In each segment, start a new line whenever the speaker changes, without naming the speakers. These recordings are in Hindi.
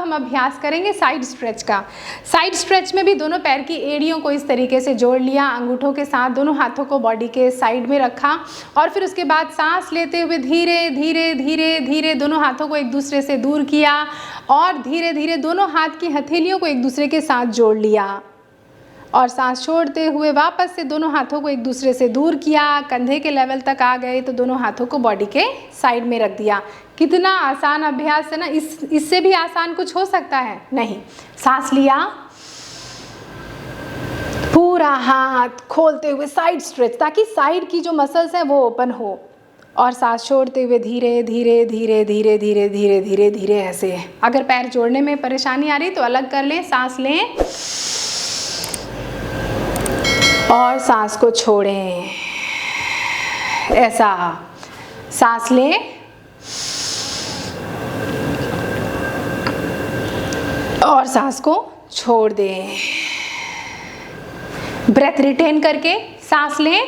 हम अभ्यास करेंगे साइड स्ट्रेच का। साइड स्ट्रेच में भी दोनों पैर की एड़ियों को इस तरीके से जोड़ लिया, अंगूठों के साथ दोनों हाथों को बॉडी के साइड में रखा और फिर उसके बाद सांस लेते हुए धीरे धीरे धीरे धीरे दोनों हाथों को एक दूसरे से दूर किया और धीरे धीरे दोनों हाथ की हथेलियों को एक दूसरे के साथ जोड़ लिया और सांस छोड़ते हुए वापस से दोनों हाथों को एक दूसरे से दूर किया, कंधे के लेवल तक आ गए तो दोनों हाथों को बॉडी के साइड में रख दिया। कितना आसान अभ्यास है ना। इससे भी आसान कुछ हो सकता है? नहीं। सांस लिया, पूरा हाथ खोलते हुए साइड स्ट्रेच ताकि साइड की जो मसल्स हैं वो ओपन हो और सांस छोड़ते हुए धीरे धीरे धीरे धीरे धीरे धीरे धीरे धीरे ऐसे। अगर पैर जोड़ने में परेशानी आ रही तो अलग कर लें, सांस लें और सांस को छोड़ें, ऐसा। सांस लें और सांस को छोड़ दें। ब्रेथ रिटेन करके सांस लें,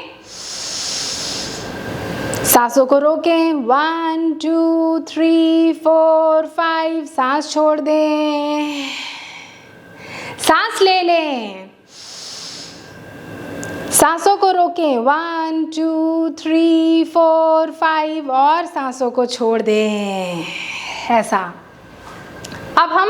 सांसों को रोकें। 1 2 3 4 5, सांस छोड़ दें, सांस ले लें, सांसों को रोकें। 1 2 3 4 5 और सांसों को छोड़ दें, ऐसा। अब हम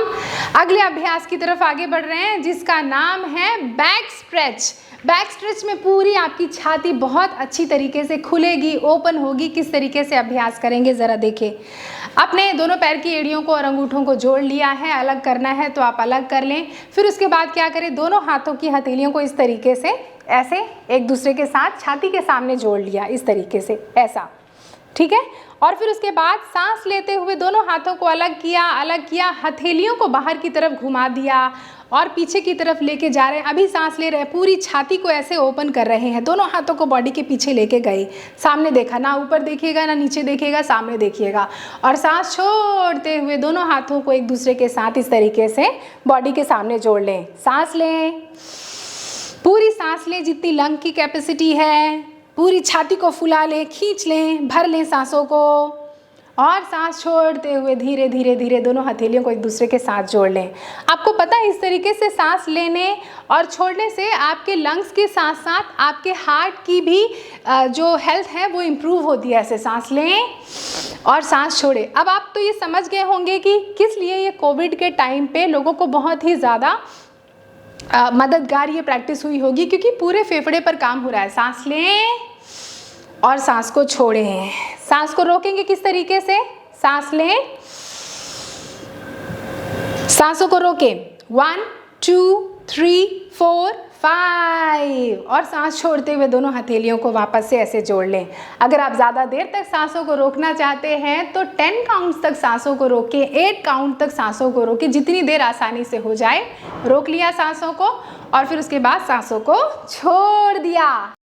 अगले अभ्यास की तरफ आगे बढ़ रहे हैं जिसका नाम है बैक स्ट्रेच। बैक स्ट्रेच में पूरी आपकी छाती बहुत अच्छी तरीके से खुलेगी, ओपन होगी। किस तरीके से अभ्यास करेंगे ज़रा देखें। अपने दोनों पैर की एड़ियों को और अंगूठों को जोड़ लिया है, अलग करना है तो आप अलग कर लें। फिर उसके बाद क्या करें, दोनों हाथों की हथेलियों को इस तरीके से ऐसे एक दूसरे के साथ छाती के सामने जोड़ लिया, इस तरीके से, ऐसा, ठीक है। और फिर उसके बाद सांस लेते हुए दोनों हाथों को अलग किया, हथेलियों को बाहर की तरफ घुमा दिया और पीछे की तरफ लेके जा रहे हैं। अभी सांस ले रहे हैं, पूरी छाती को ऐसे ओपन कर रहे हैं, दोनों हाथों को बॉडी के पीछे लेके गए, सामने देखा, ना ऊपर देखिएगा ना नीचे देखिएगा, सामने देखिएगा और सांस छोड़ते हुए दोनों हाथों को एक दूसरे के साथ इस तरीके से बॉडी के सामने जोड़ लें। सांस लें, पूरी सांस लें जितनी लंग की कैपेसिटी है, पूरी छाती को फुला लें, खींच लें, भर लें सांसों को और सांस छोड़ते हुए धीरे धीरे धीरे दोनों हथेलियों को एक दूसरे के साथ जोड़ लें। आपको पता है इस तरीके से सांस लेने और छोड़ने से आपके लंग्स के साथ साथ आपके हार्ट की भी जो हेल्थ है वो इम्प्रूव होती है। ऐसे सांस लें और सांस छोड़ें। अब आप तो ये समझ गए होंगे कि किस लिए ये कोविड के टाइम पे लोगों को बहुत ही ज़्यादा मददगार ये प्रैक्टिस हुई होगी, क्योंकि पूरे फेफड़े पर काम हो रहा है। सांस लें और सांस को छोड़ें। सांस को रोकेंगे किस तरीके से, सांस लें, सांसों को रोकें। 1 2 3 4 5 और सांस छोड़ते हुए दोनों हथेलियों को वापस से ऐसे जोड़ लें। अगर आप ज़्यादा देर तक सांसों को रोकना चाहते हैं तो 10 काउंट्स तक सांसों को रोकें, 8 काउंट तक सांसों को रोकें, जितनी देर आसानी से हो जाए। रोक लिया सांसों को और फिर उसके बाद सांसों को छोड़ दिया।